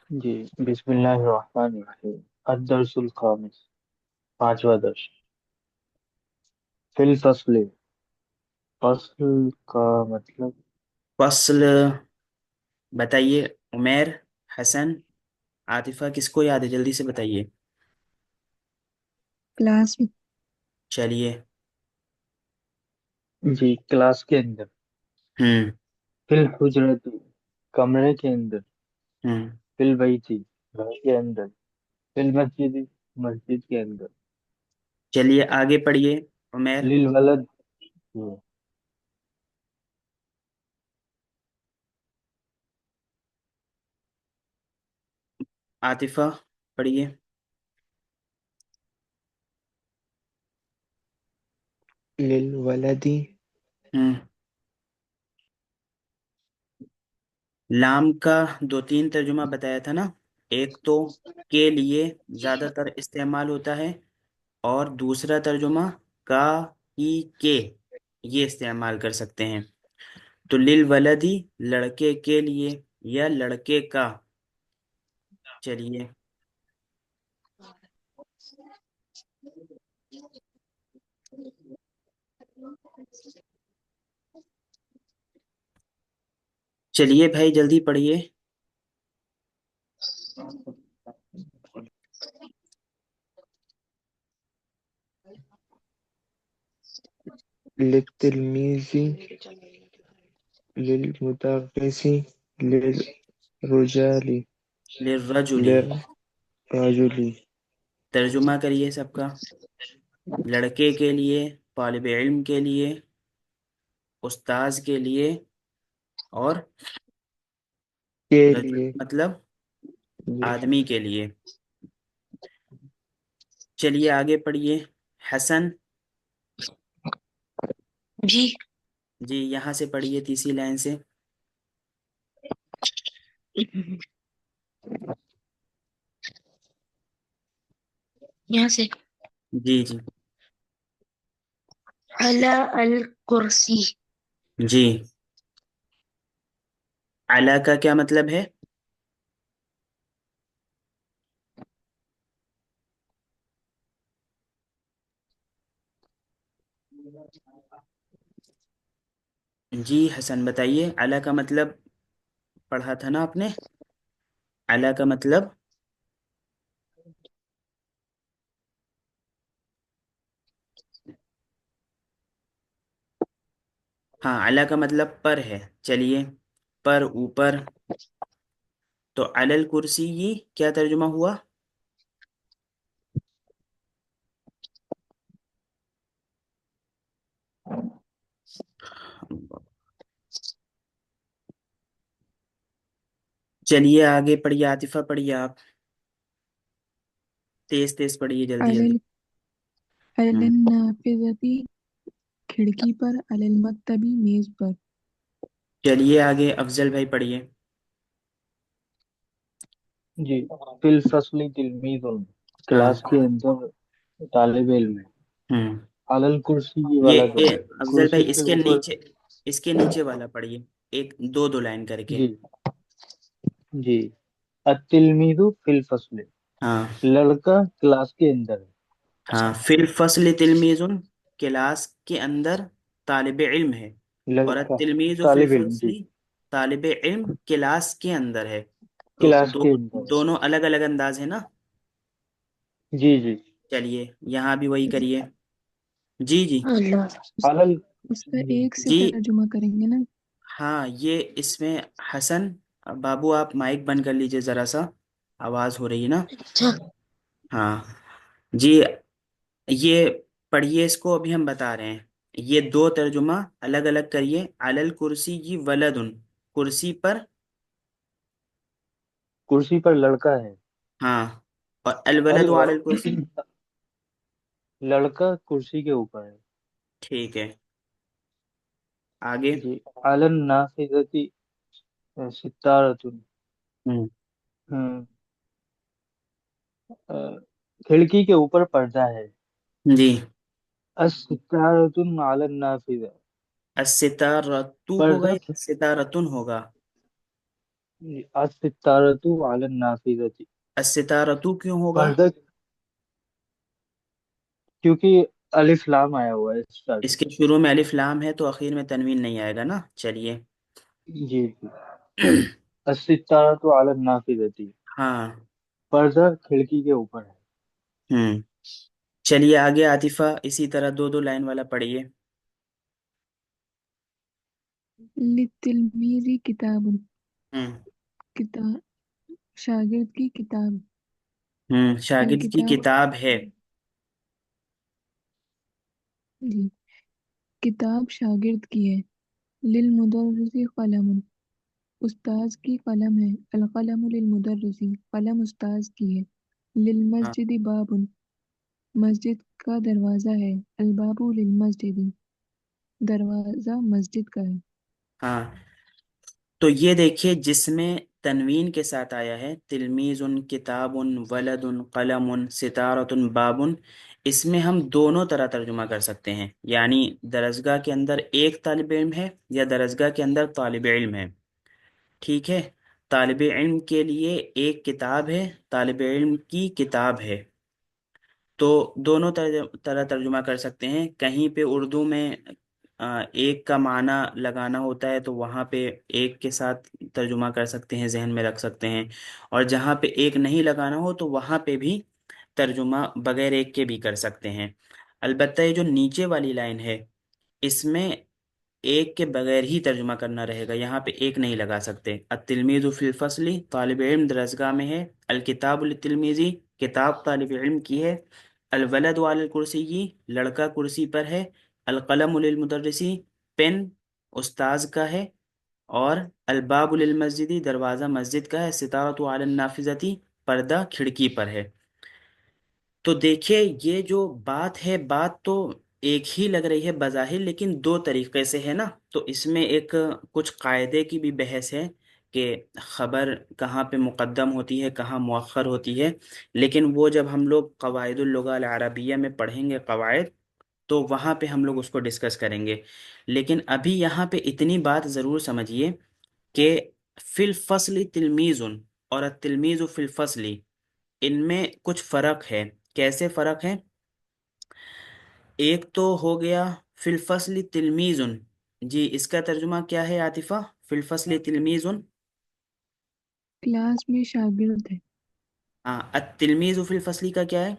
جی، بسم اللہ الرحمن الرحیم۔ الدرس الخامس، پانچواں درس۔ فی الفصل، فصل کا مطلب۔ فصل بتائیے، عمیر، حسن، عاطفہ کس کو یاد ہے جلدی سے بتائیے۔ کلاس میں چلیے۔ جی، کلاس کے اندر۔ ہوں فی الحجرۃ، کمرے کے اندر۔ ہوں فی البیت، گھر کے اندر۔ فی المسجد، مسجد کے اندر۔ چلیے آگے پڑھیے، عمیر۔ للولد، عاطفہ پڑھیے۔ للولد ہوں لام کا دو تین ترجمہ بتایا تھا نا۔ ایک تو کے لیے زیادہ تر استعمال ہوتا ہے، اور دوسرا ترجمہ کا ہی کے یہ استعمال کر سکتے ہیں۔ تو للولدی لڑکے کے لیے یا لڑکے کا۔ چلیے چلیے بھائی جلدی پڑھیے۔ للتلمیذ للمدرس للرجال للرجلی للرجل ترجمہ کریے سب کا۔ لڑکے کے لیے، طالب علم کے لیے، استاذ کے لیے، اور کے رجل لیے مطلب جی آدمی کے لیے۔ چلیے آگے پڑھیے، حسن۔ جی جی یہاں سے پڑھیے تیسری لائن سے۔ یہاں سے جی جی علی الکرسی جی اعلیٰ کا کیا مطلب ہے؟ جی حسن بتائیے، اعلیٰ کا مطلب پڑھا تھا نا آپ نے؟ اعلیٰ کا مطلب ہاں، اعلیٰ کا مطلب پر ہے۔ چلیے، پر، اوپر۔ تو علی الکرسی یہ کیا ترجمہ ہوا؟ چلیے آگے پڑھیے، عاطفہ پڑھیے آپ، تیز تیز پڑھیے، جلدی علی جلدی۔ علی ہوں النافذتی کھڑکی پر علی المکتبی میز پر چلیے آگے، افضل بھائی پڑھیے۔ جی، فی الفصل تلمیذ، ہاں کلاس کے اندر طالب علم ہے۔ ہوں علی الکرسی یہ ولد، افضل کرسی بھائی کے اس کے اوپر۔ نیچے، اس کے نیچے والا پڑھیے، ایک دو دو لائن کر کے۔ جی جی، التلمیذ فی الفصل، ہاں لڑکا کلاس کے اندر ہے۔ ہاں، فی الفصل تلمیذ، کلاس کے اندر طالب علم ہے، اور لڑکا التلمیذ فی طالب علم، الفصل جی، طالب علم کلاس کے اندر ہے۔ تو کلاس کے اندر ہے۔ دونوں الگ الگ انداز ہے نا۔ جی جی، چلیے یہاں بھی وہی کریے۔ جی جی اللہ اس علل اس کا جی ایک سے جی ترجمہ کریں گے نا۔ ہاں، یہ اس میں حسن بابو آپ مائک بند کر لیجئے ذرا سا، آواز ہو رہی ہے نا۔ اچھا ہاں جی، یہ پڑھیے، اس کو ابھی ہم بتا رہے ہیں۔ یہ دو ترجمہ الگ الگ کریے۔ علی الکرسی یہ ولدن، کرسی پر، کرسی پر لڑکا ہے۔ ہاں، اور الولد علی الو- الکرسی، لڑکا کرسی کے اوپر ہے۔ ٹھیک ہے آگے۔ جی، علی النافذتی ستارۃ، ہوں کھڑکی کے اوپر پردہ ہے۔ جی، الستارۃ علی النافذہ، الستارتو ہوگا پردہ یا الستارتن ہوگا؟ अस्सितारतु अलन नाफिज़ती। अस्सितारतु क्यों होगा? पर्दा, क्योंकि अलिफ लाम आया हुआ है स्टार्टिंग। इसके शुरू में अलिफ लाम है तो आखिर में तनवीन नहीं आएगा ना, चलिए। जी जी। अस्सितारतु अलन नाफिज़ती। हाँ। पर्दा खिड़की के ऊपर है। हम्म। चलिए आगे आतिफा, इसी तरह दो दो लाइन वाला पढ़िए। लित्तिलमीज़ी किताबुन। हम्म। किताब, शागिर्द की किताब। अल शागिर्द की किताब, किताब है। जी, किताब शागिर्द की है। लिल मुदर्रिसी कलमुन, उस्ताज की कलम है। अल कलमु लिल मुदर्रिसी, कलम उस्ताज की है। लिल हाँ। मस्जिदी बाबुन, मस्जिद का दरवाज़ा है। अल बाबु लिल मस्जिदी, दरवाज़ा मस्जिद का है। हाँ, तो ये देखिए, जिसमें तनवीन के साथ आया है तिलमीजुन किताबुन वलदुन कलमुन सितारतुन बाबुन, इसमें हम दोनों तरह तर्जुमा कर सकते हैं। यानी दरसगाह के अंदर एक तालिब इल्म है या दरसगाह के अंदर तालिब इल्म है। ठीक है, तालिब इल्म के लिए एक किताब है, तालिब इल्म की किताब है। तो दोनों तरह तर्जुमा कर सकते हैं। कहीं पे उर्दू में एक का माना लगाना होता है तो वहाँ पे एक के साथ तर्जुमा कर सकते हैं, जहन में रख सकते हैं। और जहाँ पे एक नहीं लगाना हो तो वहाँ पे भी तर्जुमा बगैर एक के भी कर सकते हैं। अलबत्ता ये जो नीचे वाली लाइन है, इसमें एक के बगैर ही तर्जुमा करना रहेगा, यहाँ पे एक नहीं लगा सकते। अतिलमीज़ु फिल फसली, तालिब इल्म दरसगाह में है। अल किताबु लितिलमीज़ी, किताब तालिब इल्म की है। अल वलदु अलल कुर्सी, लड़का कुर्सी पर है। अल कलमु लिल मुदर्रिसी, पेन उस्ताज का है। और अल बाबु लिल मस्जिदी, दरवाज़ा मस्जिद का है। सितारतु अलन नाफिज़ती, पर्दा खिड़की पर है। तो देखिए, ये जो बात है, बात तो एक ही लग रही है बज़ाहिर, लेकिन दो तरीके से है ना। तो इसमें एक कुछ कायदे की भी बहस है कि खबर कहाँ पे मुक़द्दम होती है, कहाँ मुअख्खर होती है। लेकिन वो जब हम लोग क़वाइदुल लुग़ा अल अरबिय्या में पढ़ेंगे क़वाइद, तो वहाँ पे हम लोग उसको डिस्कस करेंगे। लेकिन अभी यहाँ पे इतनी बात ज़रूर समझिए कि फिल फसली तिलमीज़ुन और तिलमीज़ु फिल फसली, इनमें कुछ फ़र्क है। कैसे फ़र्क है? एक तो हो गया फिल फसली तिलमीजुन। जी, इसका तर्जुमा क्या है आतिफा? फिल फसली तिलमीजुन। क्लास में शागिर्द है। हाँ, तिलमीजु फिल फसली का क्या है?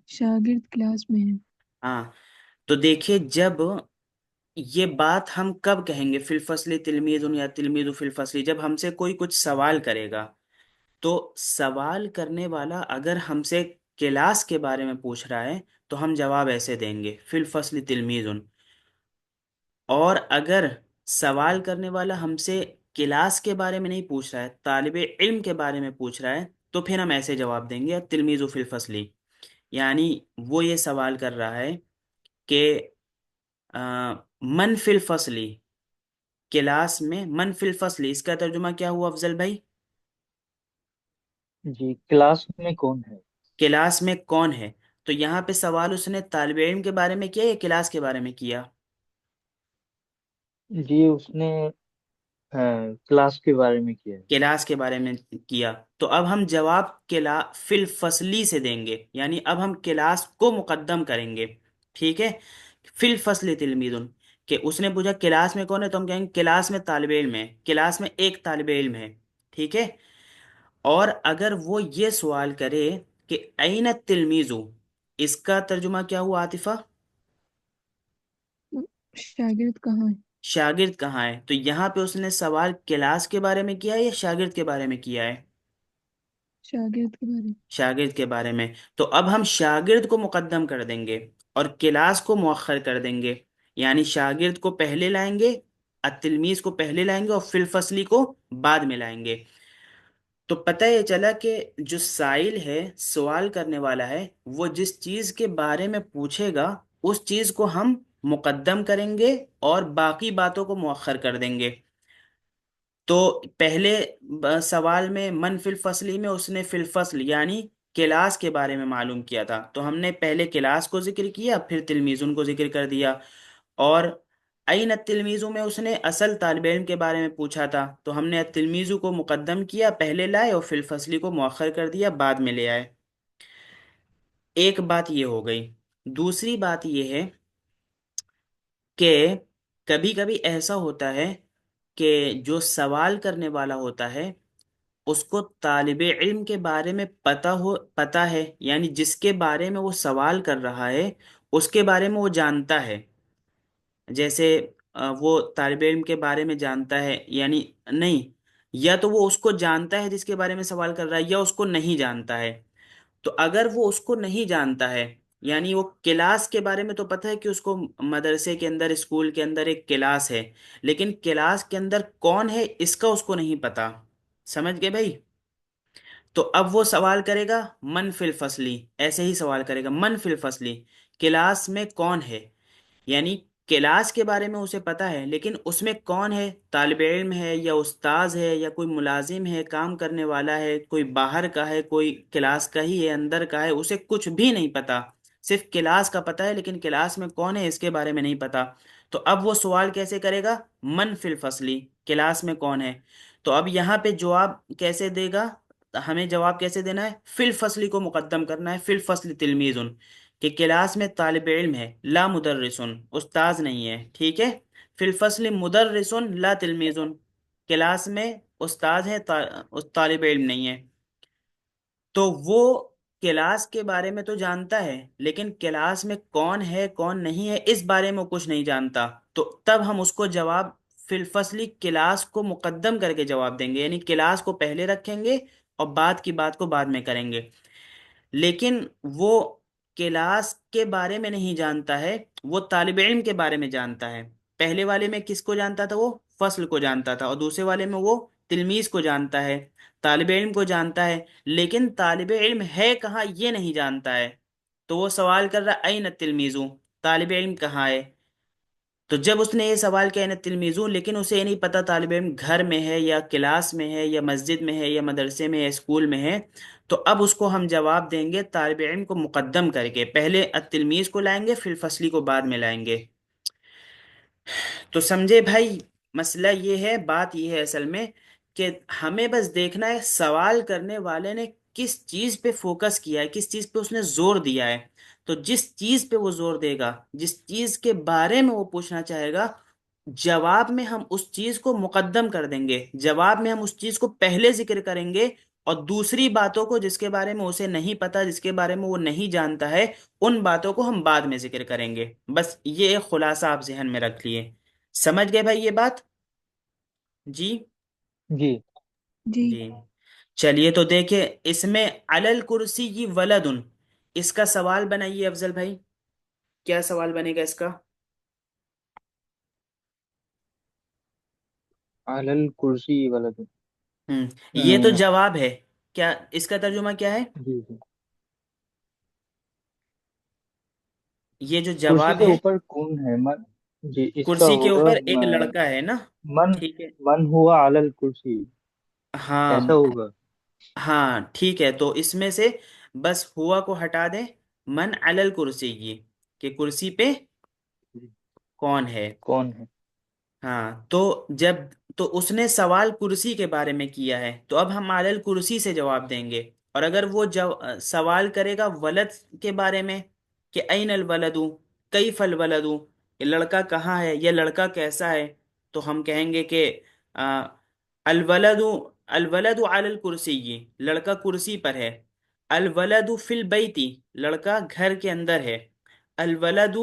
शागिर्द क्लास में है। हाँ, तो देखिए, जब ये बात हम कब कहेंगे फिल फसली तिलमीजुन या तिलमीजु फिल फसली, जब हमसे कोई कुछ सवाल करेगा। तो सवाल करने वाला अगर हमसे क्लास के बारे में पूछ रहा है तो हम जवाब ऐसे देंगे, फिल फसली तिलमीजुन। और अगर सवाल करने वाला हमसे क्लास के बारे में नहीं पूछ रहा है, तालिबे इल्म के बारे में पूछ रहा है, तो फिर हम ऐसे जवाब देंगे, तिलमीज़ु फिल फसली। यानी वो ये सवाल कर रहा है कि मन फिल फसली, क्लास में मन फिल फसली, इसका तर्जुमा क्या हुआ अफजल भाई? जी, क्लास में कौन है। क्लास में कौन है? तो यहाँ पे सवाल उसने तालिबे इल्म के बारे में किया या क्लास के बारे में किया? जी, उसने क्लास के बारे में किया है। क्लास के बारे में किया। तो अब हम जवाब क्ला फिल फसली से देंगे, यानी अब हम क्लास को मुकद्दम करेंगे। ठीक है, फिल फसली तिलमीदुन, कि उसने पूछा क्लास में कौन है, तो हम कहेंगे क्लास में तालिब इल्म है, क्लास में एक तालिब इल्म है। ठीक है। और अगर वो ये सवाल करे कि अइन तिलमीजु, इसका तर्जुमा क्या हुआ आतिफा? शागिर्द कहाँ है। शागिर्द कहाँ है? तो यहाँ पे उसने सवाल क्लास के बारे में किया है या शागिर्द के बारे में किया है? शागिर्द के बारे में। शागिर्द के बारे में। तो अब हम शागिर्द को मुकद्दम कर देंगे और क्लास को मुअख्खर कर देंगे। यानी शागिर्द को पहले लाएंगे, अतिलमीज को पहले लाएंगे और फिल फसली को बाद में लाएंगे। तो पता ये चला कि जो साइल है, सवाल करने वाला है, वो जिस चीज के बारे में पूछेगा उस चीज को हम मुकद्दम करेंगे और बाकी बातों को मुअख्खर कर देंगे। तो पहले सवाल में मन फिल फसली में उसने फिल फसल यानी क्लास के बारे में मालूम किया था, तो हमने पहले क्लास को जिक्र किया, फिर तिलमीजुन को जिक्र कर दिया। और این التلمیذ میں اس نے اصل طالب علم کے بارے میں پوچھا تھا، تو ہم نے التلمیذ کو مقدم کیا، پہلے لائے، اور فی الفصلی کو مؤخر کر دیا، بعد میں لے آئے۔ ایک بات یہ ہو گئی۔ دوسری بات یہ ہے کہ کبھی کبھی ایسا ہوتا ہے کہ جو سوال کرنے والا ہوتا ہے اس کو طالب علم کے بارے میں پتا ہے، یعنی جس کے بارے میں وہ سوال کر رہا ہے اس کے بارے میں وہ جانتا ہے۔ جیسے وہ طالب علم کے بارے میں جانتا ہے، یعنی نہیں، یا تو وہ اس کو جانتا ہے جس کے بارے میں سوال کر رہا ہے، یا اس کو نہیں جانتا ہے۔ تو اگر وہ اس کو نہیں جانتا ہے، یعنی وہ کلاس کے بارے میں تو پتہ ہے کہ اس کو مدرسے کے اندر، اسکول کے اندر ایک کلاس ہے، لیکن کلاس کے اندر کون ہے اس کا اس کو نہیں پتا۔ سمجھ گئے بھائی؟ تو اب وہ سوال کرے گا من فی الفصلی، ایسے ہی سوال کرے گا من فی الفصلی، کلاس میں کون ہے، یعنی کلاس کے بارے میں اسے پتا ہے لیکن اس میں کون ہے، طالب علم ہے یا استاذ ہے یا کوئی ملازم ہے، کام کرنے والا ہے، کوئی باہر کا ہے، کوئی کلاس کا ہی ہے، اندر کا ہے، اسے کچھ بھی نہیں پتا، صرف کلاس کا پتا ہے لیکن کلاس میں کون ہے اس کے بارے میں نہیں پتا۔ تو اب وہ سوال کیسے کرے گا؟ من فی الفصلی، کلاس میں کون ہے۔ تو اب یہاں پہ جواب کیسے دے گا؟ ہمیں جواب کیسے دینا ہے؟ فی الفصلی کو مقدم کرنا ہے، فی الفصل تلمیذ، کہ کلاس میں طالب علم ہے، لا مدرسن، استاذ نہیں ہے، ٹھیک ہے؟ فی الفصل مدرسن لا تلمیذ، کلاس میں استاذ ہے، طالب علم نہیں ہے۔ تو وہ کلاس کے بارے میں تو جانتا ہے لیکن کلاس میں کون ہے کون نہیں ہے اس بارے میں وہ کچھ نہیں جانتا، تو تب ہم اس کو جواب فی الفصل کلاس کو مقدم کر کے جواب دیں گے، یعنی کلاس کو پہلے رکھیں گے اور بعد کی بات کو بعد میں کریں گے۔ لیکن وہ کلاس کے بارے میں نہیں جانتا ہے، وہ طالب علم کے بارے میں جانتا ہے۔ پہلے والے میں کس کو جانتا تھا؟ وہ فصل کو جانتا تھا، اور دوسرے والے میں وہ تلمیذ کو جانتا ہے، طالب علم کو جانتا ہے، لیکن طالب علم ہے کہاں یہ نہیں جانتا ہے۔ تو وہ سوال کر رہا این التلمیذ، طالب علم کہاں ہے؟ تو جب اس نے یہ سوال کیا این التلمیذ، لیکن اسے یہ نہیں پتا طالب علم گھر میں ہے یا کلاس میں ہے یا مسجد میں ہے یا مدرسے میں ہے، اسکول میں ہے، تو اب اس کو ہم جواب دیں گے طالب علم کو مقدم کر کے، پہلے التلمیذ کو لائیں گے، پھر فصلی کو بعد میں لائیں گے۔ تو سمجھے بھائی؟ مسئلہ یہ ہے، بات یہ ہے اصل میں کہ ہمیں بس دیکھنا ہے سوال کرنے والے نے کس چیز پہ فوکس کیا ہے، کس چیز پہ اس نے زور دیا ہے۔ تو جس چیز پہ وہ زور دے گا، جس چیز کے بارے میں وہ پوچھنا چاہے گا، جواب میں ہم اس چیز کو مقدم کر دیں گے، جواب میں ہم اس چیز کو پہلے ذکر کریں گے، اور دوسری باتوں کو جس کے بارے میں اسے نہیں پتا، جس کے بارے میں وہ نہیں جانتا ہے، ان باتوں کو ہم بعد میں ذکر کریں گے۔ بس یہ ایک خلاصہ آپ ذہن میں رکھ لیے۔ سمجھ گئے بھائی یہ بات؟ جی جی جی جی۔ چلیے تو دیکھیں، اس میں علل کرسی کی ولدن، اس کا سوال بنائیے افضل بھائی، کیا سوال بنے گا اس کا؟ علل کرسی ولد۔ یہ تو جواب ہے، کیا اس کا ترجمہ کیا ہے؟ جی جی، یہ جو کرسی جواب کے ہے، اوپر کون ہے من؟ جی اس کا کرسی کے ہوگا اوپر ایک لڑکا ہے نا؟ من، ٹھیک ہے، من ہوا علل کرسی، ہاں ایسا ہوگا۔ ہاں ٹھیک ہے، تو اس میں سے بس ہوا کو ہٹا دیں، من علل کرسی کی، کہ کرسی پہ کون ہے۔ کون ہے؟ ہاں تو جب، تو اس نے سوال کرسی کے بارے میں کیا ہے، تو اب ہم علل کرسی سے جواب دیں گے۔ اور اگر وہ سوال کرے گا ولد کے بارے میں کہ این الولد، کیف الولد، یہ لڑکا کہاں ہے، یہ لڑکا کیسا ہے، تو ہم کہیں گے کہ الولد، الولد علی الکرسی، لڑکا کرسی پر ہے۔ الولد فی البیت، لڑکا گھر کے اندر ہے۔ الولد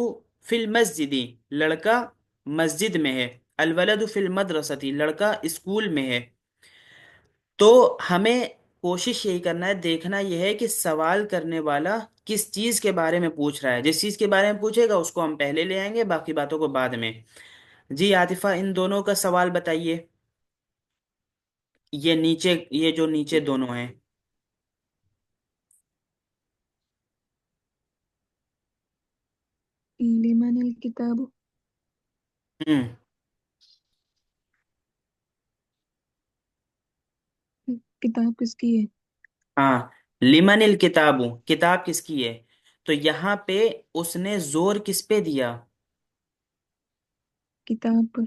فی المسجد، لڑکا مسجد میں ہے۔ الولد فی المدرسۃ، لڑکا اسکول میں ہے۔ تو ہمیں کوشش یہی کرنا ہے، دیکھنا یہ ہے کہ سوال کرنے والا کس چیز کے بارے میں پوچھ رہا ہے، جس چیز کے بارے میں پوچھے گا اس کو ہم پہلے لے آئیں گے، باقی باتوں کو بعد میں۔ جی عاطفہ، ان دونوں کا سوال بتائیے، یہ نیچے، یہ جو نیچے دونوں ہیں۔ لمن الکتاب، ہوں کتاب کس کی ہے؟ ہاں، لمن الکتاب، کتاب کس کی ہے؟ تو یہاں پہ اس نے زور کس پہ دیا؟ किताब पर।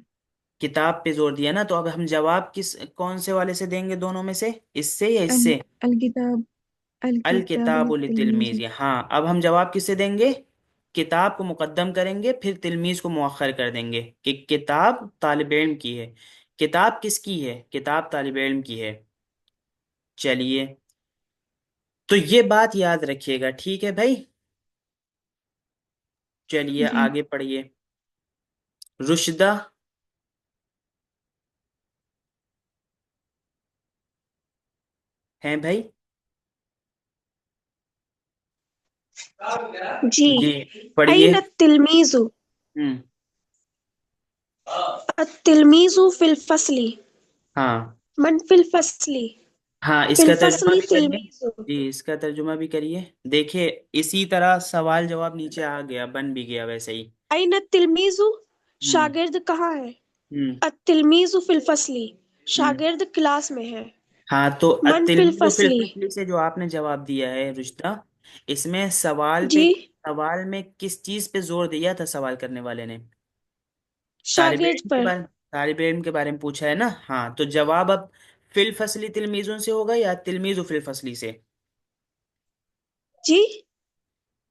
किताब पे जोर दिया ना, तो अब हम जवाब कौन से वाले से देंगे दोनों में से, इससे या अल इससे? अलकिताब अल अलकिताब किताब लित्तिलमीज़। तिलमीज, हाँ अब हम जवाब किससे देंगे? किताब को मुकद्दम करेंगे, फिर तिलमीज को मुअख्खर कर देंगे कि किताब तालिब इल्म की है। किताब किसकी है? किताब तालिब इल्म की है। चलिए, तो ये बात याद रखिएगा, ठीक है भाई। चलिए जी। आगे पढ़िए। रुशदा है भाई? जी। जी पढ़िए। أين التلميذ؟ हम्म। التلميذ في الفصل. हाँ من في الفصل؟ हाँ, في इसका तर्जुमा الفصل भी करिए। تلميذ. जी इसका तर्जुमा भी करिए। देखिए, इसी तरह सवाल जवाब नीचे आ गया, बन भी गया वैसे ही। أين التلميذ؟ हम्म। शागिर्द कहाँ है? हम्म। التلميذ في الفصل. हम्म। शागिर्द क्लास में है। हाँ, तो मन फिल अतिलमीज़ु फिल फसली। फसली से जो आपने जवाब दिया है रुश्ता, इसमें सवाल पे, जी। सवाल में किस चीज पे जोर दिया था सवाल करने वाले ने? तालिब शागिर्द इल्म के पर। बारे, तालिब इल्म के बारे में पूछा है ना। हाँ, तो जवाब अब फिल फसली तिलमीजुन से होगा या तिलमीजु फिल फसली से? जी।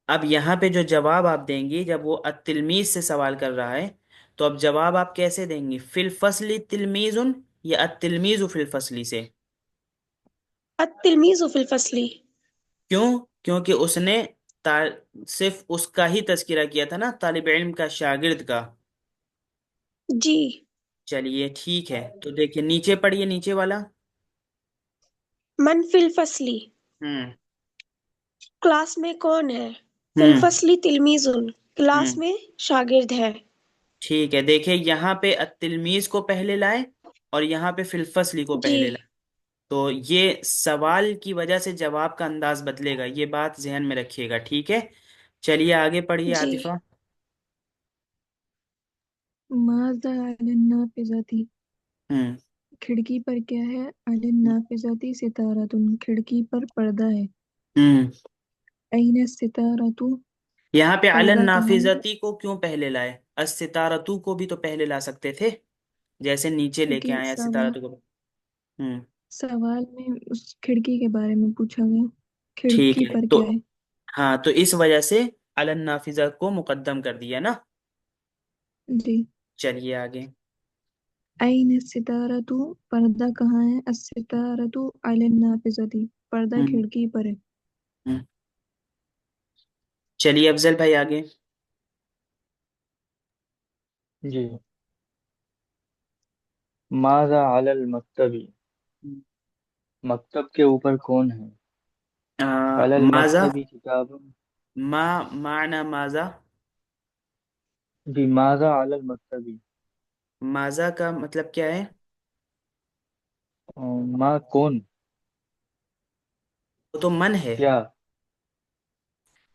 अब यहाँ पे जो जवाब आप देंगी, जब वो तिलमीज से सवाल कर रहा है, तो अब जवाब आप कैसे देंगी? फिल फसली तिलमीजुन या तिलमीजु फिल फसली से? التلميذ في الفصل. क्यों? क्योंकि उसने ता, सिर्फ उसका ही तज़किरा किया था ना, तालिब इल्म का, शागिर्द का। जी। चलिए ठीक है, तो देखिए नीचे पढ़िए, नीचे वाला। मन फिल फसली। हम्म। क्लास में कौन है? फिल हम्म। फसली तिलमीजुन। क्लास हम्म। में शागिर्द है। ठीक है, देखिए यहाँ पे तिलमीज को पहले लाए और यहाँ पे फिल फसली को जी। पहले लाए, तो ये सवाल की वजह से जवाब का अंदाज बदलेगा, ये बात जहन में रखिएगा, ठीक है। चलिए आगे पढ़िए जी। आतिफा। माज़ा अलन नाफ़िज़ाती। हम्म। खिड़की पर क्या है? अलन नाफ़िज़ाती सितारतुन। खिड़की पर पर्दा है। हम्म। अइन सितारतु। यहाँ पे अलन पर्दा कहाँ है? नाफिजती को क्यों पहले लाए? अस्सितारतु को भी तो पहले ला सकते थे, जैसे नीचे लेके क्योंकि आए सितारतु को। हम्म। सवाल में उस खिड़की के बारे में पूछा गया। ठीक खिड़की है, पर तो क्या है? हाँ, तो इस वजह से अलन नाफिजा को मुकद्दम कर दिया ना। जी। चलिए आगे। अइन सितारतु। पर्दा कहाँ है? अस्सितारतु अलन नाफ़िज़ाती। पर्दा हम्म। खिड़की पर है। हम्म। चलिए अफजल भाई आगे। जी। माज़ा अलल मकतबी। मकतब के ऊपर कौन है? अलल माजा, मकतबी किताब। मा माना माजा। जी, माज़ा अलल मकतबी। माजा का मतलब क्या है? माँ कौन? वो तो मन है। क्या?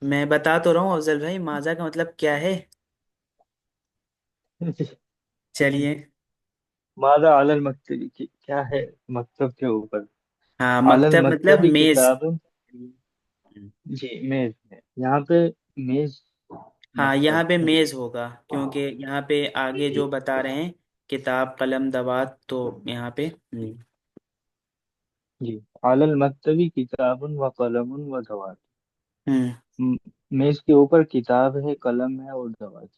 मैं बता तो रहा हूँ अफजल भाई, माजा का मतलब क्या है। चलिए। माज़ा अलल मकतबी क्या है? मकतब के ऊपर। हाँ, अलल मकतब मतलब मकतबी मेज। किताब। जी, मेज है यहाँ पे। मेज। हाँ, यहाँ मकतब। पे जी। मेज होगा, क्योंकि यहाँ पे आगे जी। जो बता रहे हैं, किताब कलम दवात, तो यहाँ पे जी। अलल मकतबी किताबुन व कलमुन व दवात। हम्म। मेज के ऊपर किताब है, कलम है और दवात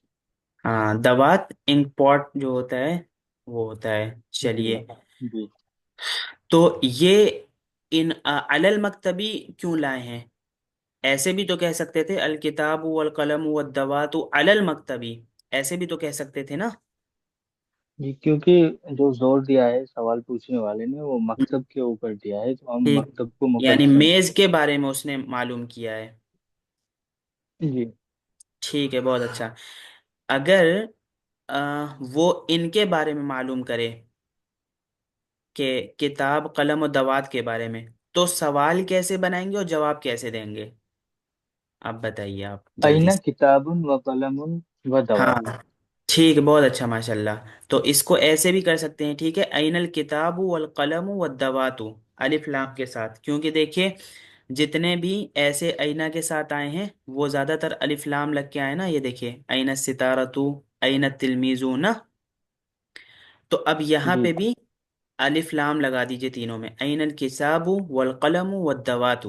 हाँ, दवात इंक पॉट जो होता है, वो होता है। है। जी। चलिए, जी। तो ये इन अलल मकतबी क्यों लाए हैं? ऐसे भी तो कह सकते थे अल किताब वल कलम वद दवातु अलल मकतबी, ऐसे भी तो कह सकते थे ना। जी, क्योंकि जो जोर दिया है सवाल पूछने वाले ने वो मकतब के ऊपर दिया है, तो हम ठीक, मकतब को यानी मुकद्दम मेज के करेंगे। बारे में उसने मालूम किया है। जी। ठीक है, बहुत अच्छा। अगर वो इनके बारे में मालूम करे, कि किताब कलम और दवात के बारे में, तो सवाल कैसे बनाएंगे और जवाब कैसे देंगे? आप बताइए, आप जल्दी अइना से। किताबुन व कलमुन व दवात। हाँ ठीक है, बहुत अच्छा, माशाल्लाह। तो इसको ऐसे भी कर सकते हैं, ठीक है, अइनल किताबु वल कलमु वद दवातु, अलिफ लाम के साथ, क्योंकि देखिए जितने भी ऐसे अइना के साथ आए हैं वो ज्यादातर अलिफ लाम लग के आए ना। ये देखिए, अइना सितारतु, अइना तिलमीजू ना। تو اب یہاں जी। پہ بھی الف لام لگا دیجئے تینوں میں، این الکتاب والقلم والدوات۔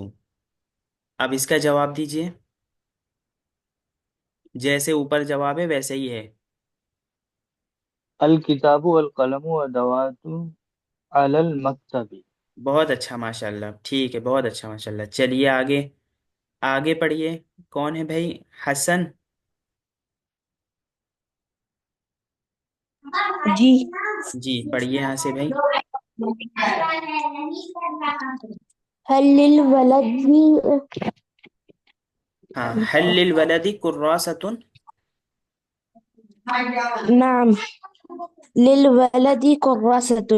اب اس کا جواب دیجئے، جیسے اوپر جواب ہے ویسے ہی ہے۔ الکتاب والقلم والدوات علی المکتب۔ بہت اچھا ماشاء اللہ، ٹھیک ہے، بہت اچھا ماشاء اللہ۔ چلیے آگے، آگے پڑھیے۔ کون ہے بھائی؟ حسن؟ جی، جی پڑھیے یہاں سے بھائی۔ هل للولد ہاں، حل للولد کراسۃ؟ نعم للولد كراسة.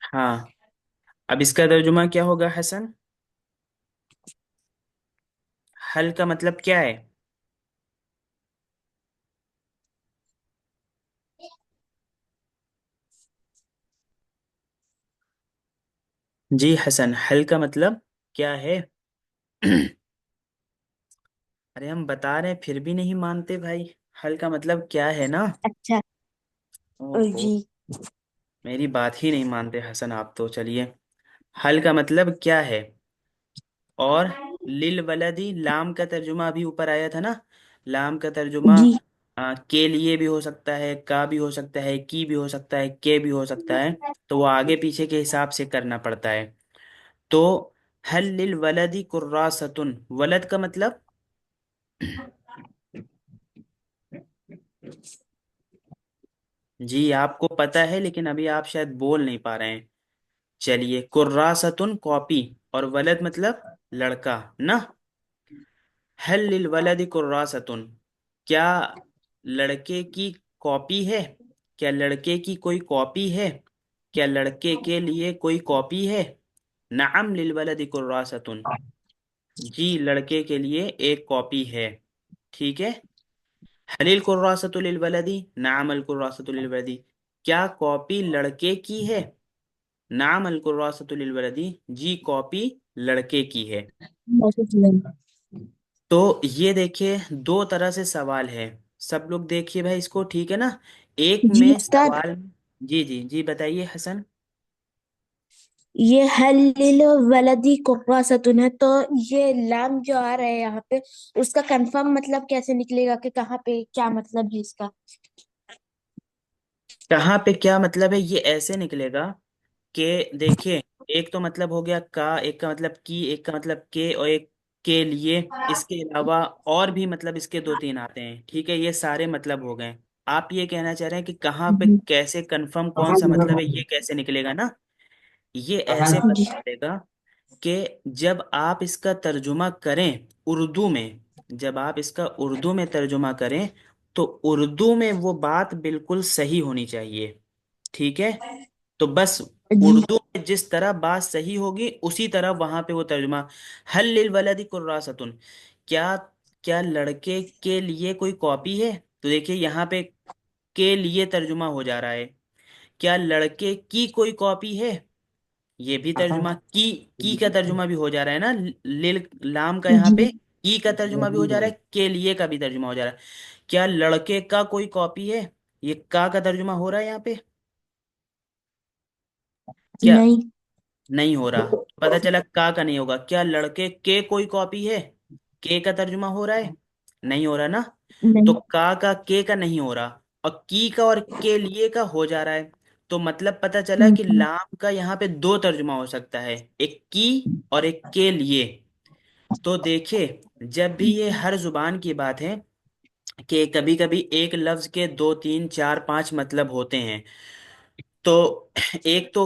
ہاں، اب اس کا ترجمہ کیا ہوگا حسن؟ حل کا مطلب کیا ہے؟ جی حسن، حل کا مطلب کیا ہے؟ ارے ہم بتا رہے ہیں پھر بھی نہیں مانتے بھائی، حل کا مطلب کیا ہے نا؟ اچھا اوہو، جی میری بات ہی نہیں مانتے حسن آپ تو۔ چلیے، حل کا مطلب کیا ہے؟ اور للولدی، لام کا ترجمہ ابھی اوپر آیا تھا نا، لام کا ترجمہ جی کے لیے بھی ہو سکتا ہے، کا بھی ہو سکتا ہے، کی بھی ہو سکتا ہے، کے بھی ہو سکتا ہے، تو وہ آگے پیچھے کے حساب سے کرنا پڑتا ہے۔ تو حل للولدی کراستن، ولد کا مطلب؟ جی آپ کو پتا ہے لیکن ابھی آپ شاید بول نہیں پا رہے ہیں۔ چلیے، کراستن کاپی، اور ولد مطلب لڑکا نا۔ حل للولد کراستن، کیا لڑکے کی کاپی ہے؟ کیا لڑکے کی کوئی کاپی ہے؟ کیا لڑکے کے لیے کوئی کاپی ہے؟ نعم للولد کراستن، جی لڑکے کے لیے ایک کاپی ہے، ٹھیک ہے۔ حل الکراست للولدی، نعم الکراست للولدی، کیا کاپی لڑکے کی ہے؟ نعم الکراست للولدی، جی کاپی لڑکے کی ہے۔ تو یہ دیکھیے دو طرح سے سوال ہے، سب لوگ دیکھیے بھائی اس کو، ٹھیک ہے نا؟ ایک جی میں استاد، سوال، جی جی جی بتائیے حسن۔ یہ حل للولدی کراسة ہے، تو یہ لام جو آ رہا ہے یہاں پہ، اس کا کنفرم مطلب کیسے نکلے گا کہ کہاں پہ کیا مطلب ہے اس کا؟ کہاں پہ کیا مطلب ہے؟ یہ ایسے نکلے گا کہ دیکھیے، ایک تو مطلب ہو گیا کا، ایک کا مطلب کی، ایک کا مطلب کے، اور ایک کے لیے۔ اس کے علاوہ اور بھی مطلب اس کے دو تین آتے ہیں، ٹھیک ہے؟ یہ سارے مطلب ہو گئے۔ آپ یہ کہنا چاہ رہے ہیں کہ کہاں پہ جی کیسے کنفرم کون سا مطلب ہے، یہ کیسے نکلے گا نا؟ یہ ایسے جی پتہ چلے گا کہ جب آپ اس کا ترجمہ کریں اردو میں، جب آپ اس کا اردو میں ترجمہ کریں تو اردو میں وہ بات بالکل صحیح ہونی چاہیے، ٹھیک ہے؟ تو بس جی اردو میں جس طرح بات صحیح ہوگی اسی طرح وہاں پہ وہ ترجمہ۔ حل للولد کراستن، کیا کیا لڑکے کے لیے کوئی کاپی ہے؟ تو دیکھیے یہاں پہ کے لیے ترجمہ ہو جا رہا ہے۔ کیا لڑکے کی کوئی کاپی ہے؟ یہ بھی ترجمہ کی کا ترجمہ بھی ہو جا رہا ہے نا، لام کا یہاں جی پہ کی کا ترجمہ بھی ہو جا رہا ہے، کے لیے کا بھی ترجمہ ہو جا رہا ہے۔ کیا لڑکے کا کوئی کاپی ہے؟ یہ کا ترجمہ ہو رہا ہے یہاں پہ؟ کیا نہیں نہیں ہو رہا؟ پتہ چلا کا نہیں ہوگا۔ کیا لڑکے کے کوئی کاپی ہے؟ کے کا ترجمہ ہو رہا ہے؟ نہیں ہو رہا نا؟ تو نہیں کا کے کا نہیں ہو رہا، اور کی کا اور کے لیے کا ہو جا رہا ہے۔ تو مطلب پتہ چلا کہ جی لام کا یہاں پہ دو ترجمہ ہو سکتا ہے، ایک کی اور ایک کے لیے۔ تو دیکھیں، جب بھی یہ ہر زبان کی بات ہے کہ کبھی کبھی ایک لفظ کے دو تین چار پانچ مطلب ہوتے ہیں، تو ایک تو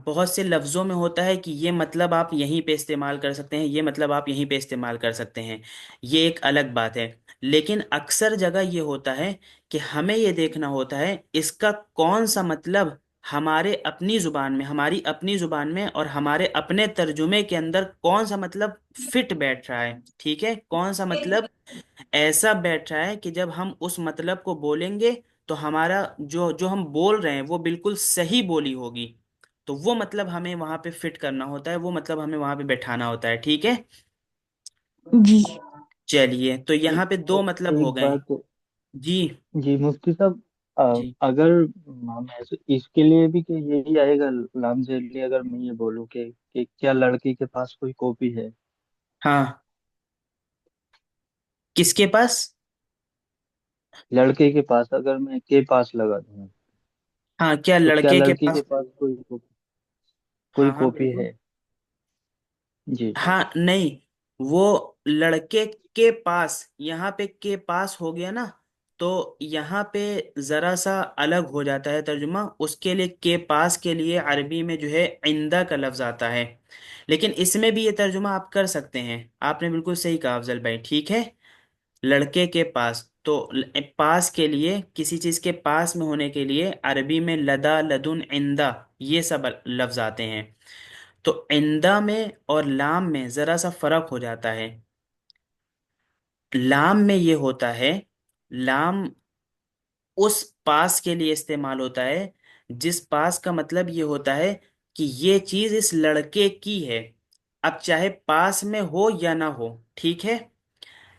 بہت سے لفظوں میں ہوتا ہے کہ یہ مطلب آپ یہیں پہ استعمال کر سکتے ہیں، یہ مطلب آپ یہیں پہ استعمال کر سکتے ہیں، یہ ایک الگ بات ہے۔ لیکن اکثر جگہ یہ ہوتا ہے کہ ہمیں یہ دیکھنا ہوتا ہے اس کا کون سا مطلب ہمارے اپنی زبان میں، ہماری اپنی زبان میں اور ہمارے اپنے ترجمے کے اندر کون سا مطلب فٹ بیٹھ رہا ہے، ٹھیک ہے؟ کون سا مطلب ایسا بیٹھ رہا ہے کہ جب ہم اس مطلب کو بولیں گے تو ہمارا جو جو ہم بول رہے ہیں وہ بالکل صحیح بولی ہوگی، تو وہ مطلب ہمیں وہاں پہ فٹ کرنا ہوتا ہے، وہ مطلب ہمیں وہاں پہ بیٹھانا ہوتا ہے، ٹھیک ہے؟ جی چلیے، تو ایک یہاں پہ دو مطلب ایک ہو گئے۔ بات، جی جی مفتی صاحب، जी। अगर हम इसके लिए भी कि यही आएगा लाम से लिए, अगर मैं ये बोलूँ कि क्या लड़की के पास कोई कॉपी है? हाँ, किसके पास? लड़के के पास अगर मैं के पास लगा दूँ, हाँ, क्या तो क्या लड़के के लड़की के पास? पास कोई हाँ हाँ, कॉपी बिल्कुल। है? जी। हाँ नहीं, वो लड़के के पास, यहाँ पे के पास हो गया ना, तो यहाँ पे जरा सा अलग हो जाता है तर्जुमा। उसके लिए के पास के लिए अरबी में जो है इंदा का लफ्ज आता है। लेकिन इसमें भी ये तर्जुमा आप कर सकते हैं। आपने बिल्कुल सही कहा अफजल भाई, ठीक है। लड़के के पास, तो पास के लिए, किसी चीज के पास में होने के लिए अरबी में लदा, लदुन, इंदा, ये सब लफ्ज आते हैं। तो इंदा में और लाम में जरा सा फर्क हो जाता है। लाम में ये होता है, लाम उस पास के लिए इस्तेमाल होता है जिस पास का मतलब ये होता है कि ये चीज इस लड़के की है, अब चाहे पास में हो या ना हो। ठीक है।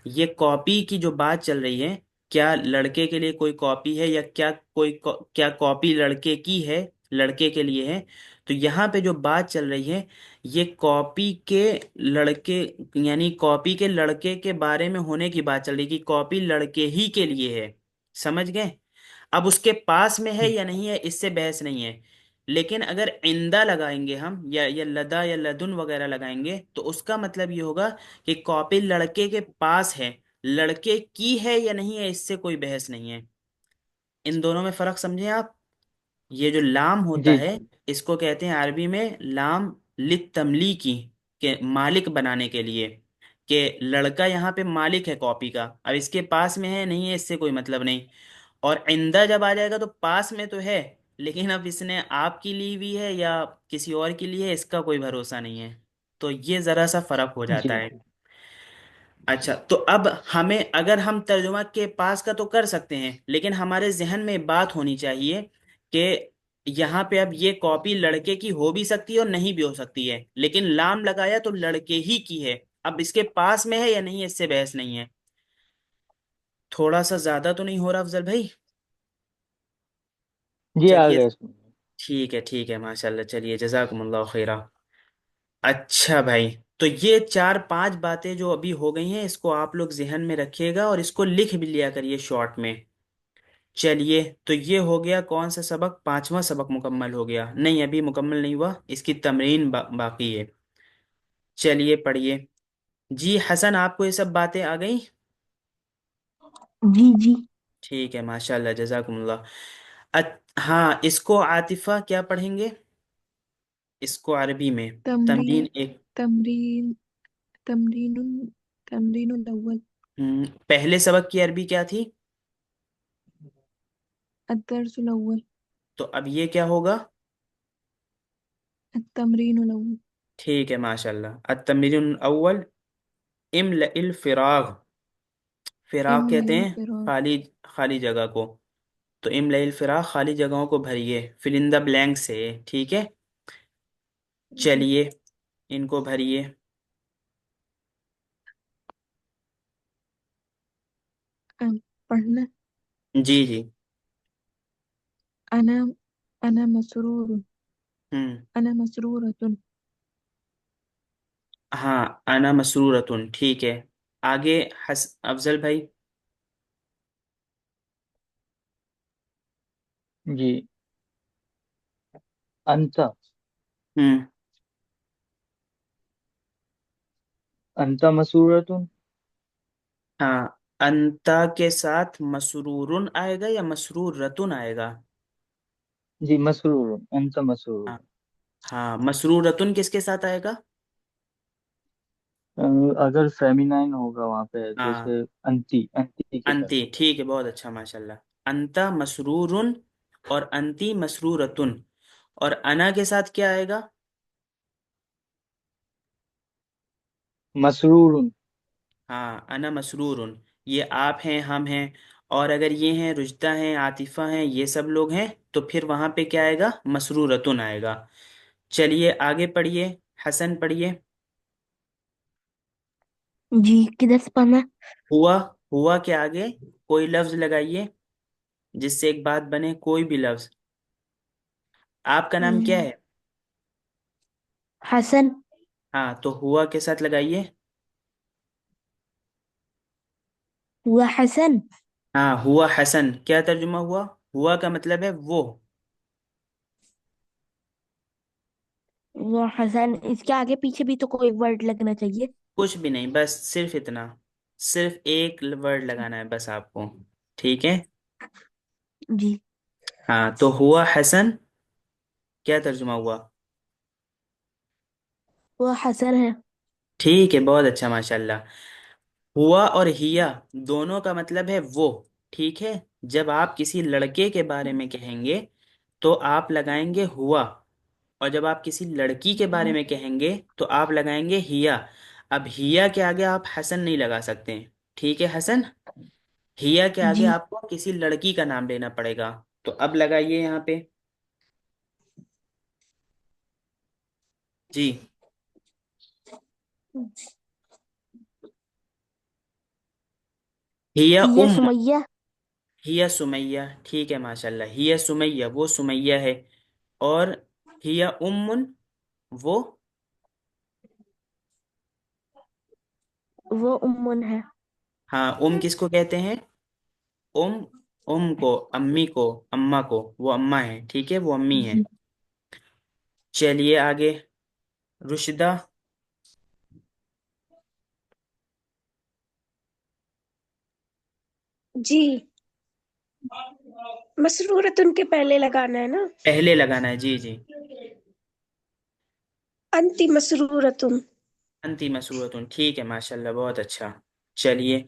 ये कॉपी की जो बात चल रही है, क्या लड़के के लिए कोई कॉपी है, या क्या कॉपी लड़के की है, लड़के के लिए है। तो यहाँ पे जो बात चल रही है, ये कॉपी के लड़के, यानी कॉपी के लड़के के बारे में होने की बात चल रही है कि कॉपी लड़के ही के लिए है। समझ गए? अब उसके पास में है या नहीं है, इससे बहस नहीं है। लेकिन अगर इंदा लगाएंगे हम, या लदा या लदुन वगैरह लगाएंगे, तो उसका मतलब ये होगा कि कॉपी लड़के के पास है, लड़के की है या नहीं है, इससे कोई बहस नहीं है। इन दोनों में फर्क समझे आप? ये जो लाम होता जी। है, इसको कहते हैं अरबी में लाम लित तमलीकी, के मालिक बनाने के लिए, कि लड़का यहाँ पे मालिक है कॉपी का, अब इसके पास में है नहीं है, इससे कोई मतलब नहीं। और इंदा जब आ जाएगा तो पास में तो है, लेकिन अब इसने आपकी ली हुई है या किसी और की ली है, इसका कोई भरोसा नहीं है। तो ये जरा सा फर्क हो जाता जी। है। अच्छा, तो अब हमें, अगर हम तर्जुमा के पास का तो कर सकते हैं, लेकिन हमारे जहन में बात होनी चाहिए कि यहाँ पे अब ये कॉपी लड़के की हो भी सकती है और नहीं भी हो सकती है, लेकिन लाम लगाया तो लड़के ही की है। अब इसके पास में है या नहीं है, इससे बहस नहीं है। थोड़ा सा ज्यादा तो नहीं हो रहा अफजल भाई? जी आ चलिए, गए इसमें। ठीक है माशाल्लाह, चलिए जजाकुमुल्लाह खैरा। अच्छा भाई, तो ये चार पांच बातें जो अभी हो गई हैं, इसको आप लोग जहन में रखिएगा और इसको लिख भी लिया करिए शॉर्ट में। चलिए, तो ये हो गया कौन सा सबक, पांचवा सबक मुकम्मल हो गया। नहीं, अभी मुकम्मल नहीं हुआ, इसकी तमरीन बाकी है। चलिए पढ़िए। जी हसन, आपको ये सब बातें आ गई? जी जी। ठीक है, माशाल्लाह, जजाकुमुल्लाह। हाँ, इसको आतिफा क्या पढ़ेंगे? इसको अरबी में तमरीन तमरीन एक। तमरीन तमरीनुल तमरीनुल अव्वल पहले सबक की अरबी क्या थी? अद्दर्सुल अव्वल तो अब ये क्या होगा? तमरीनुल अव्वल ठीक है, माशाल्लाह। अत्तमरीन अव्वल, इमल इल फिराग। फिराग कहते इमलल हैं फिराक खाली, खाली जगह को। तो इमल इल फिराग, खाली जगहों को भरिए, फिल इन द ब्लैंक से। ठीक है, जी। चलिए इनको भरिए। अ, पढ़ना। जी जी। अना अना मसरूर हम्म। अना मसरूरतुन हाँ, अना मसरूरतुन, ठीक है। आगे अफजल भाई। जी। अंता हम्म। अंता मसूरतुन। हाँ, अंता के साथ मसरूरुन आएगा या मसरूर रतुन आएगा? जी मसरूर, अंता मसरूर। हाँ। हाँ, मसरूर रतुन किसके साथ आएगा? अगर फेमिनाइन होगा वहां पे, हाँ, जैसे अंती, अंती के साथ। अंती, ठीक है, बहुत अच्छा, माशाल्लाह। अंता मसरूरुन और अंती मसरूरतुन। और अना के साथ क्या आएगा? मसरूर। हाँ, अना मसरूरुन। ये आप हैं, हम हैं, और अगर ये हैं रुजता हैं, आतिफा हैं, ये सब लोग हैं, तो फिर वहां पे क्या आएगा? मसरूरतुन आएगा। चलिए आगे पढ़िए। हसन पढ़िए। जी, किधर से पढ़ना? हुआ, हुआ के आगे कोई लफ्ज लगाइए। जिससे एक बात बने, कोई भी लफ्ज। आपका नाम क्या हम्म, है? हसन। हाँ, तो हुआ के साथ लगाइए। हुआ हसन। हाँ, हुआ हसन क्या तर्जुमा हुआ? हुआ का मतलब है वो। हुआ हसन, इसके आगे पीछे भी तो कोई वर्ड लगना चाहिए। कुछ भी नहीं, बस सिर्फ इतना, सिर्फ एक वर्ड लगाना है बस आपको। ठीक है। जी। हाँ, तो हुआ हसन क्या तर्जुमा हुआ? हुआ हसन है। ठीक है, बहुत अच्छा, माशाल्लाह। हुआ और हिया दोनों का मतलब है वो। ठीक है। जब आप किसी लड़के के बारे में कहेंगे तो आप लगाएंगे हुआ, और जब आप किसी लड़की के बारे में कहेंगे तो आप लगाएंगे हिया। अब हिया के आगे आप हसन नहीं लगा सकते हैं। ठीक है हसन। हिया के आगे जी। आपको किसी लड़की का नाम लेना पड़ेगा। तो अब लगाइए यहाँ पे। जी। हिया हिया उम। सुमैया। हिया सुमैया, ठीक है माशाल्लाह। हिया सुमैया, वो सुमैया है। और हिया उम्मुन, वो। वो उम्मुन है। हाँ, किसको कहते हैं? उम। को, अम्मी को, अम्मा को, वो अम्मा है, ठीक है, वो अम्मी है। जी। चलिए आगे। रुशिदा। जी। मसरूरत उनके पहले लगाना है ना। पहले लगाना है, जी जी। अंति मसरूरतुन। अंती मसरूरतुन, ठीक है माशाल्लाह, बहुत अच्छा। चलिए,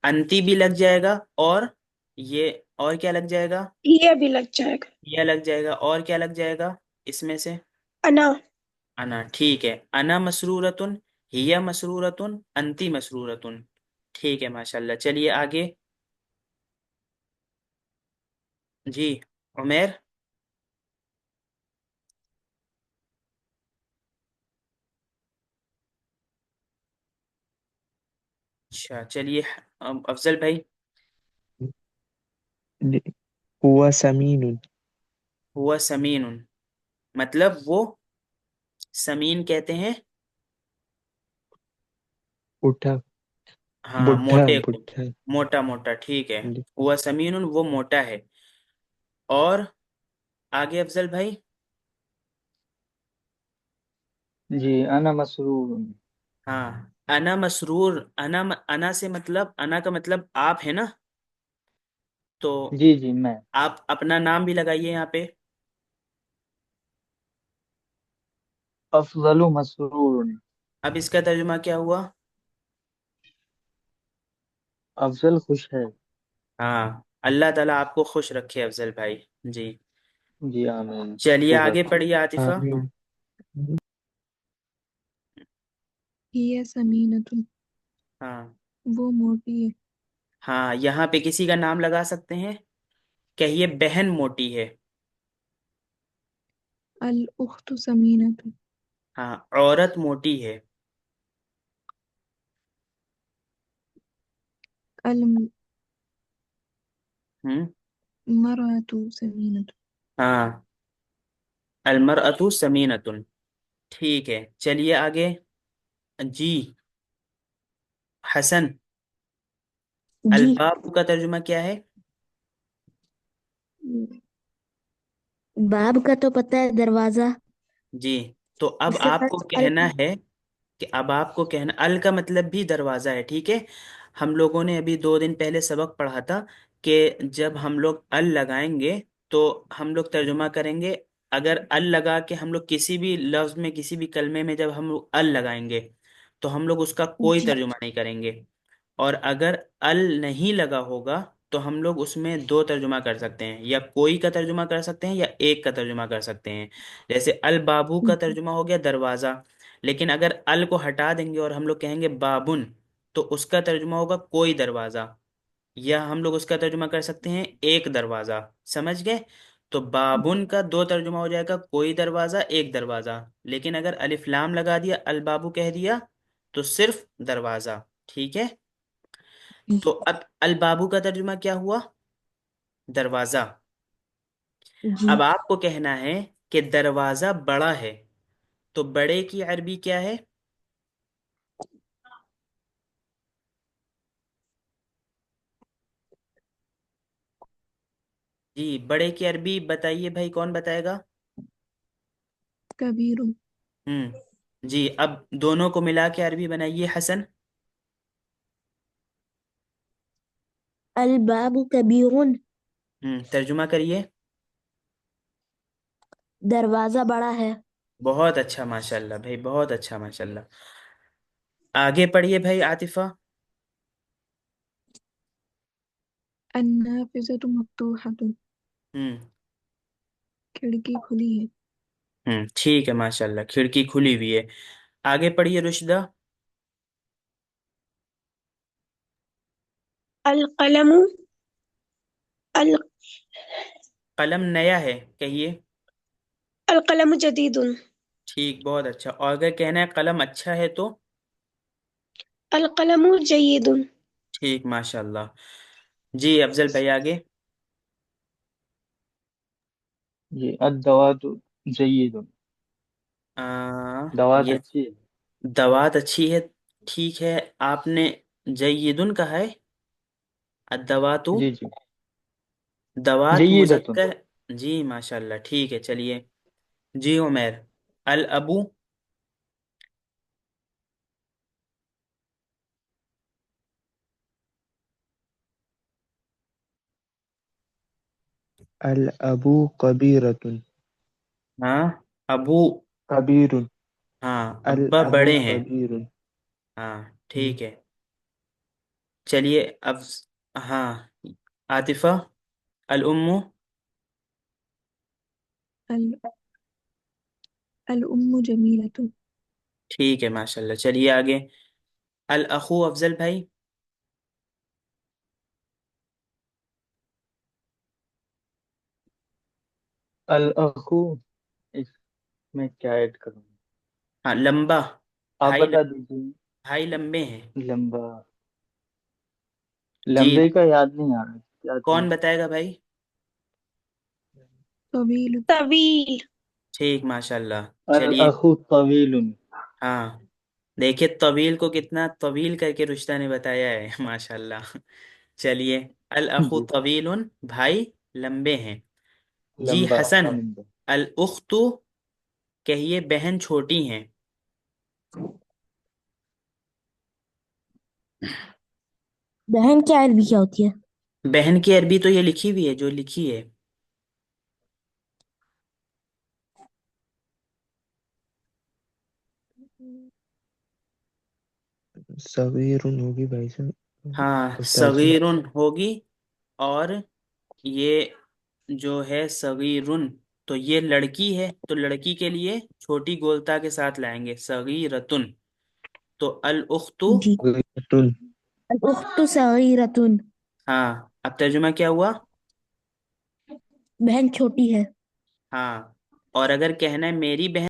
अंती भी लग जाएगा, और ये, और क्या लग जाएगा? ये भी लग जाएगा। यह लग जाएगा, और क्या लग जाएगा इसमें से? अना। अना, ठीक है। अना मसरूरतुन, हिया मसरूरतुन, अंती मसरूरतुन। ठीक है माशाल्लाह, चलिए आगे। जी। उमेर। अच्छा, चलिए। अफजल भाई। हुआ समीन। हुआ समीन, मतलब वो समीन कहते हैं। उठा। हाँ, बुढ़ा मोटे को। बुढ़ा। मोटा मोटा, ठीक है। हुआ समीन, वो मोटा है। और आगे अफजल भाई। जी अना मसरूर। हाँ, अना मसरूर। अना से मतलब, अना का मतलब आप है ना? तो जी जी मैं। आप अपना नाम भी लगाइए यहाँ पे। अफजलु मसरूर। अब इसका तर्जुमा क्या हुआ? अफजल खुश है। हाँ, अल्लाह ताला आपको खुश रखे अफजल भाई। जी। जी आमीन। चलिए खूब आगे रखे। पढ़िए आतिफा। आमीन। हिया समीनतुन, हाँ। वो मोटी है। हाँ, यहाँ पे किसी का नाम लगा सकते हैं। कहिए बहन मोटी है। अल उख्तु समीनतुन, हाँ, औरत मोटी है। अल हम्म। मरअतु समीनतुन। हाँ, अलमरअतु समीनतुन, ठीक है। चलिए आगे। जी। हसन। जी। अलबाब का तर्जुमा क्या है? बाब का तो पता है, दरवाजा। जी। तो अब उसके आपको पास अल। कहना है कि अब आपको कहना, अल का मतलब भी दरवाजा है, ठीक है। हम लोगों ने अभी 2 दिन पहले सबक पढ़ा था कि जब हम लोग अल लगाएंगे तो हम लोग तर्जुमा करेंगे। अगर अल लगा के हम लोग किसी भी लफ्ज में, किसी भी कलमे में जब हम लोग अल लगाएंगे तो हम लोग उसका कोई जी। तर्जुमा नहीं करेंगे। और अगर अल नहीं लगा होगा तो हम लोग उसमें दो तर्जुमा कर सकते हैं, या कोई का तर्जुमा कर सकते हैं या एक का तर्जुमा कर सकते हैं। जैसे अल बाबू का तर्जुमा हो गया दरवाज़ा। लेकिन अगर अल को हटा देंगे और हम लोग कहेंगे बाबुन, तो उसका तर्जुमा होगा कोई दरवाज़ा। या हम लोग उसका तर्जुमा कर सकते हैं एक दरवाज़ा। समझ गए? तो बाबुन का दो तर्जुमा हो जाएगा, कोई दरवाज़ा, एक दरवाज़ा। लेकिन अगर अलिफ लाम लगा दिया, अल बाबू कह दिया, तो सिर्फ दरवाज़ा। ठीक है। तो अब अल बाबू का तर्जुमा क्या हुआ? دروازہ. اب جی. آپ کو کہنا ہے کہ دروازہ بڑا ہے، تو بڑے کی عربی کیا ہے؟ جی بڑے کی عربی بتائیے بھائی، کون بتائے گا؟ کبیر. ہوں. جی اب دونوں کو ملا کے عربی بنائیے حسن. الباب کبیر. ترجمہ کریے. دروازہ بڑا ہے. بہت اچھا ماشاء اللہ بھائی، بہت اچھا ماشاء اللہ. آگے پڑھیے بھائی عاطفہ. النافذة مفتوحة. ہوں. کھڑکی کھلی ہے. ٹھیک ہے ماشاء اللہ، کھڑکی کھلی ہوئی ہے. آگے پڑھیے رشدہ. القلم ال- قلم نیا ہے کہیے. القلم جدید. ٹھیک، بہت اچھا. اور اگر کہنا ہے قلم اچھا ہے تو؟ القلم جيد. ٹھیک ماشاء اللہ. جی افضل بھائی آگے. جی الدوات جید. دوات یہ اچھی ہے. دوات اچھی ہے. ٹھیک ہے، آپ نے جیدن کہا ہے. الدوات جی جی دوات جیدتن. مذکر. جی ماشاء اللہ ٹھیک ہے چلیے. جی عمیر. الابو. الأب كبيرة. ہاں ابو. كبير. ہاں ابا الأب بڑے ہیں. كبير. ہاں ٹھیک ہے چلیے اب. ہاں عاطفہ. الام. ال- الأم جميلة. ٹھیک ہے ماشاء اللہ چلیے آگے. الاخو افضل بھائی. الاخو، اس میں کیا ایڈ کروں؟ ہاں لمبا. آپ بھائی بتا دیجیے. بھائی لمبے ہیں. لمبا. جی لمبے کا یاد نہیں آ رہا کیا تھا. کون بتائے گا بھائی؟ طويل. طويل. ٹھیک ماشاء اللہ چلیے. الاخو طویل. ہاں دیکھیے طویل کو کتنا طویل کر کے رشتہ نے بتایا ہے ماشاء اللہ. چلیے. الاخو جی طویل. بھائی لمبے ہیں. جی لمبا حسن. لمبا. الاخت کہیے بہن چھوٹی ہیں. بہن کی عربی کیا ہوتی ہے؟ بہن کی عربی تو یہ لکھی ہوئی ہے جو لکھی ہے. صغير ہوگی بھائی ہاں صاحب استاد جی. صغیر ہوگی. اور یہ جو ہے صغیرن، تو یہ لڑکی ہے تو لڑکی کے لیے چھوٹی گولتا کے ساتھ لائیں گے صغیرتن. تو الاخت. جی. صغيرة. الأخت صغيرة. ہاں اب ترجمہ کیا ہوا؟ بہن چھوٹی ہے. ہاں. اور اگر کہنا ہے میری بہن